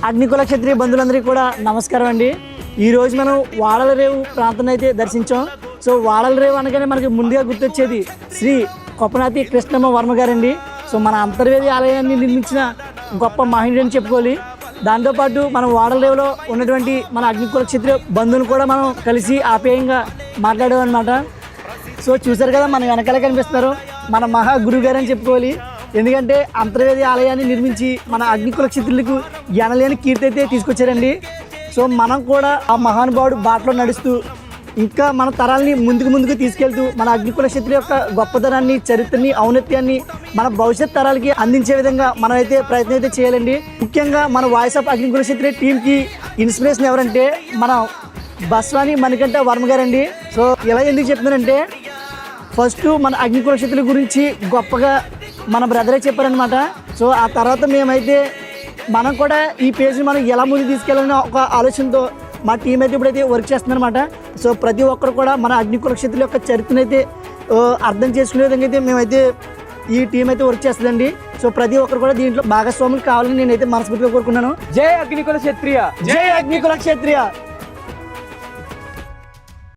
అగ్నికుల క్షత్రియ బంధువులందరికీ కూడా నమస్కారం అండి. ఈరోజు మనం వాడల రేవు ప్రాంతాన్ని అయితే దర్శించాం. సో వాడల రేవు అనగానే మనకి ముందుగా గుర్తొచ్చేది శ్రీ కొప్పనాతి కృష్ణమ్మ వర్మ గారండి. సో మన అంతర్వేది ఆలయాన్ని నిర్మించిన గొప్ప మహనీయుడు అని చెప్పుకోవాలి. దాంతోపాటు మనం వాడల రేవులో ఉన్నటువంటి మన అగ్నికుల క్షత్రియ బంధువులు కూడా మనం కలిసి ఆప్యాయంగా మాట్లాడామన్నమాట. సో చూసారు కదా మన వెనకాల కనిపిస్తున్నారు మన మహా గురువు గారు అని చెప్పుకోవాలి. ఎందుకంటే అంతర్వేది ఆలయాన్ని నిర్మించి మన అగ్నికుల క్షత్రులకు ఎనలేని కీర్తి అయితే తీసుకొచ్చారండి. సో మనం కూడా ఆ మహానుభావుడు బాటలో నడుస్తూ ఇంకా మన తరాలని ముందుకు తీసుకెళ్తూ మన అగ్నికుల క్షత్రుల యొక్క గొప్పతనాన్ని, చరిత్రని, ఔన్నత్యాన్ని మన భవిష్యత్ తరాలకి అందించే విధంగా మనం అయితే ప్రయత్నం అయితే చేయాలండి. ముఖ్యంగా మన వాయిస్ ఆఫ్ అగ్నికుల క్షత్రియ టీంకి ఇన్స్పిరేషన్ ఎవరంటే మన బస్వాని మణికంఠ వర్మ గారండి. సో ఇలా ఎందుకు చెప్తున్నానంటే ఫస్ట్ మన అగ్నికుల క్షత్రుల గురించి గొప్పగా మన బ్రదరే చెప్పారనమాట. సో ఆ తర్వాత మేమైతే మనం కూడా ఈ పేజ్ని మనం ఎలా ముందుకు తీసుకెళ్ళాలని ఒక ఆలోచనతో మా టీం అయితే ఇప్పుడైతే వర్క్ చేస్తుందన్నమాట. సో ప్రతి ఒక్కరు కూడా మన అగ్నికుల క్షత్రుల యొక్క చరిత్రను అయితే అర్థం చేసుకునే విధంగా అయితే మేమైతే ఈ టీం అయితే వర్క్ చేస్తుందండి. సో ప్రతి ఒక్కరు కూడా దీంట్లో భాగస్వాములు కావాలని నేనైతే మనస్ఫూర్తిగా కోరుకున్నాను. జై అగ్నికుల క్షత్రియ, జై అగ్నికుల క్షత్రియ.